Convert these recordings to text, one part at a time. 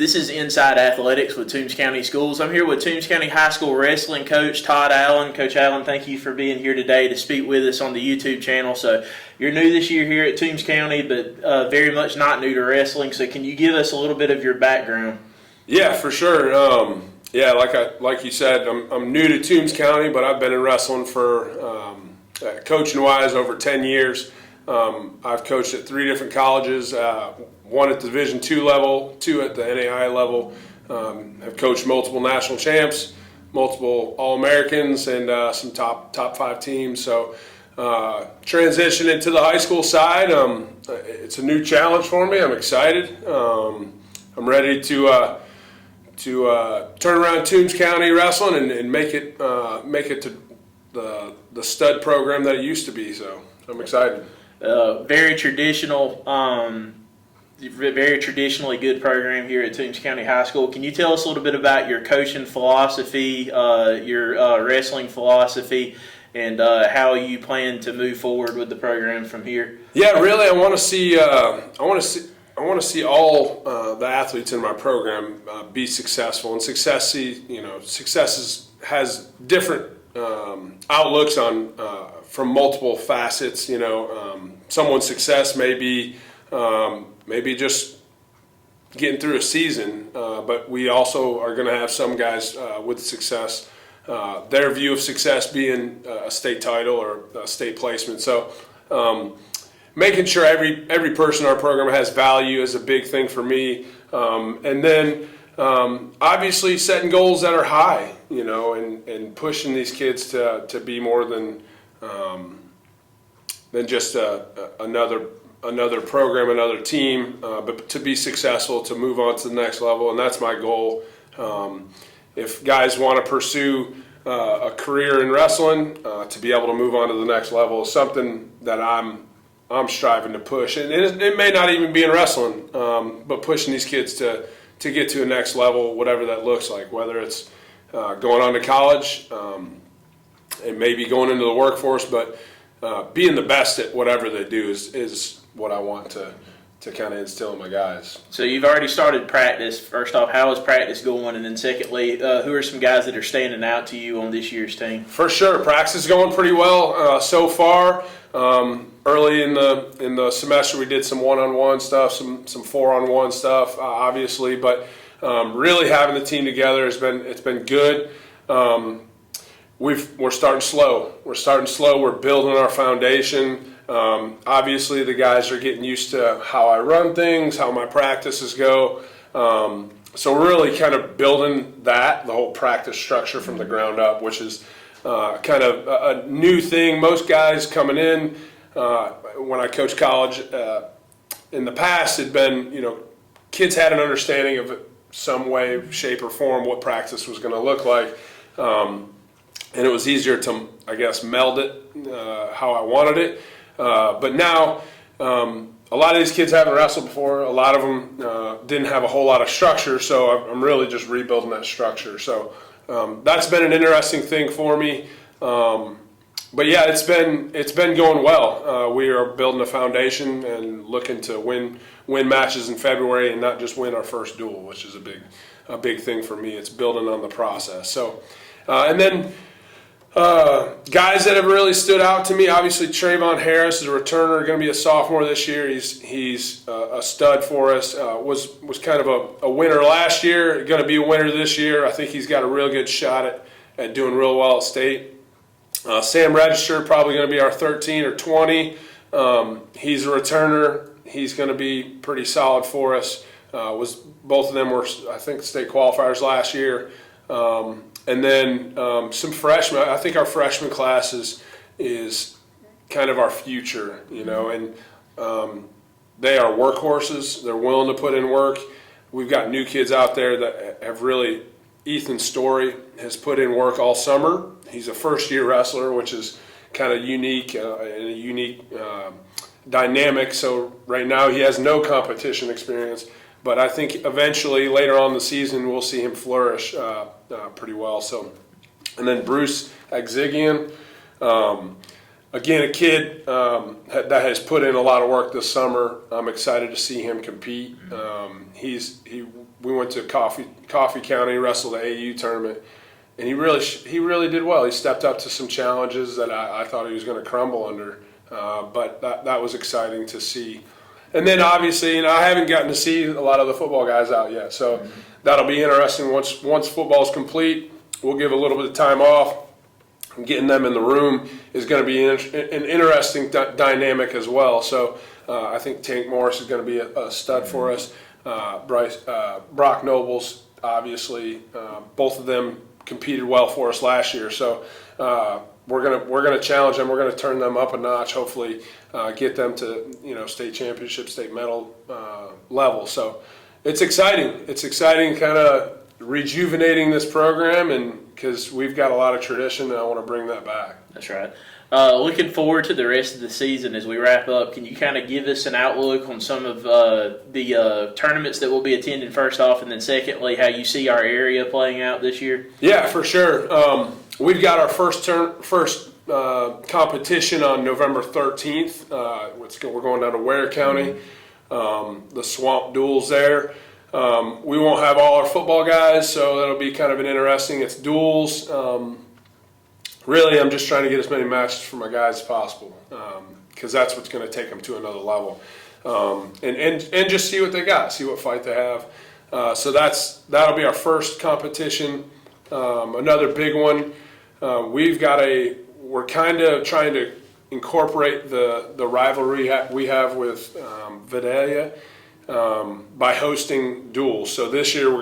This is Inside Athletics with Toombs County Schools. I'm here with Toombs County High School Wrestling Coach Todd Allen. Coach Allen, thank you for being here today to speak with us on the YouTube channel. So you're new this year here at Toombs County, but very much not new to wrestling. So can you give us a little bit of your background? Yeah, for sure. Like you said, I'm new to Toombs County, but I've been in wrestling for coaching-wise over 10 years. I've coached at 3 different colleges, one at the Division II level, 2 at the NAI level. Have coached multiple national champs, multiple All-Americans, and some top 5 teams. So transition into the high school side, it's a new challenge for me. I'm excited. I'm ready to turn around Toombs County wrestling and make it to the stud program that it used to be. So I'm excited. Very traditional, very traditionally good program here at Toombs County High School. Can you tell us a little bit about your coaching philosophy, your wrestling philosophy, and how you plan to move forward with the program from here? Yeah, really, I want to see see all the athletes in my program be successful, and success has different outlooks on from multiple facets. Someone's success may be just getting through a season, but we also are going to have some guys with success, their view of success being a state title or a state placement. So making sure every person in our program has value is a big thing for me, and then obviously setting goals that are high, and pushing these kids to be more than just another program, another team, but to be successful, to move on to the next level, and that's my goal. If guys want to pursue a career in wrestling, to be able to move on to the next level is something that I'm striving to push, and it may not even be in wrestling, but pushing these kids to get to a next level, whatever that looks like, whether it's going on to college and maybe going into the workforce, but being the best at whatever they do is what I want to kind of instill in my guys. So you've already started practice. First off, how is practice going? And then secondly, who are some guys that are standing out to you on this year's team? For sure, practice is going pretty well so far. Early in the semester, we did some one-on-one stuff, some 4-on-1 stuff, obviously, but really having the team together it's been good. We're starting slow. We're building our foundation. Obviously, the guys are getting used to how I run things, how my practices go. So we're really kind of building the whole practice structure from the ground up, which is kind of a new thing. Most guys coming in, when I coached college in the past, had been, kids had an understanding of some way, shape, or form what practice was going to look like. And it was easier to, I guess, meld it how I wanted it. But now, a lot of these kids haven't wrestled before. A lot of them didn't have a whole lot of structure, so I'm really just rebuilding that structure. So that's been an interesting thing for me. But yeah, it's been going well. We are building a foundation and looking to win matches in February and not just win our first duel, which is a big thing for me. It's building on the process. So, and then guys that have really stood out to me, obviously Trayvon Harris is a returner, going to be a sophomore this year. He's a stud for us. Was kind of a winner last year, going to be a winner this year. I think he's got a real good shot at doing real well at state. Sam Register, probably going to be our 13 or 20. He's a returner. He's going to be pretty solid for us. Both of them were, I think, state qualifiers last year. And then some freshmen. I think our freshman class is kind of our future, and they are workhorses. They're willing to put in work. We've got new kids out there that have really. Ethan Story has put in work all summer. He's a first-year wrestler, which is kind of unique and a unique dynamic. So right now he has no competition experience, but I think eventually later on in the season we'll see him flourish pretty well. So, and then Bruce Agzigian, again, a kid that has put in a lot of work this summer. I'm excited to see him compete. We went to Coffee County, wrestled the AU tournament, and he really did well. He stepped up to some challenges that I thought he was going to crumble under, but that was exciting to see. And then obviously, I haven't gotten to see a lot of the football guys out yet, so that'll be interesting. Once football's complete, we'll give a little bit of time off. Getting them in the room is going to be an interesting dynamic as well. So I think Tank Morris is going to be a stud for us. Brock Nobles, obviously, both of them competed well for us last year. So we're gonna challenge them. We're gonna turn them up a notch. Hopefully, get them to state championship, state medal level. So it's exciting. It's exciting, kind of rejuvenating this program, and because we've got a lot of tradition, and I want to bring that back. That's right. Looking forward to the rest of the season as we wrap up. Can you kind of give us an outlook on some of the tournaments that we'll be attending first off, and then secondly, how you see our area playing out this year? Yeah, for sure. We've got our first competition on November 13th. We're going down to Ware County, the Swamp Duels there. We won't have all our football guys, so that'll be kind of an interesting. It's duels. Really, I'm just trying to get as many matches for my guys as possible, because that's what's going to take them to another level, and just see what they got, see what fight they have. So that'll be our first competition. Another big one. We're kind of trying to incorporate the rivalry we have with Vidalia by hosting duels. So this year we're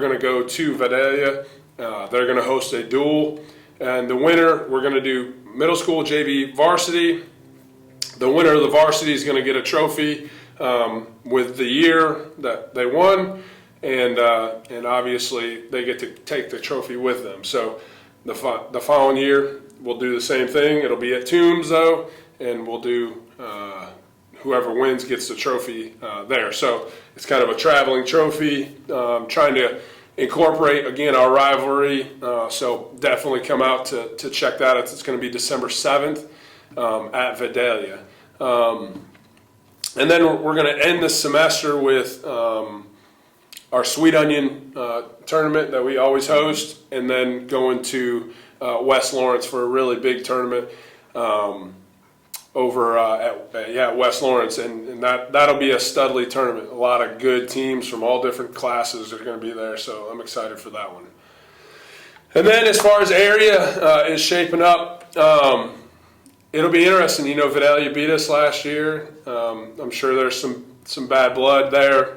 gonna go to Vidalia. They're gonna host a duel, and the winner, we're gonna do middle school JV varsity. The winner of the varsity is gonna get a trophy with the year that they won, and obviously they get to take the trophy with them. So the following year we'll do the same thing. It'll be at Toombs though, and we'll do whoever wins gets the trophy there. So it's kind of a traveling trophy, trying to incorporate, again, our rivalry. So definitely come out to check that out. It's going to be December 7th at Vidalia. And then we're going to end the semester with our Sweet Onion tournament that we always host, and then going to West Lawrence for a really big tournament over at West Lawrence, and that'll be a studly tournament. A lot of good teams from all different classes are going to be there, so I'm excited for that one. And then as far as area is shaping up, it'll be interesting. Vidalia beat us last year. I'm sure there's some bad blood there.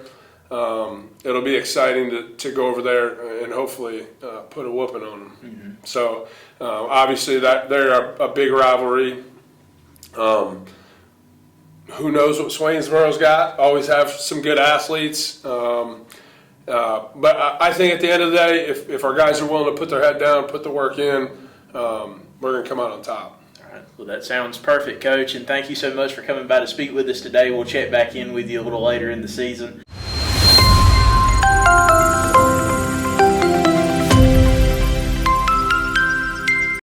It'll be exciting to go over there and hopefully put a whooping on them. Mm-hmm. So obviously they're a big rivalry. Who knows what Swainsboro's got? Always have some good athletes. But I think at the end of the day, if our guys are willing to put their head down, put the work in, we're going to come out on top. All right. Well, that sounds perfect, Coach, and thank you so much for coming by to speak with us today. We'll check back in with you a little later in the season.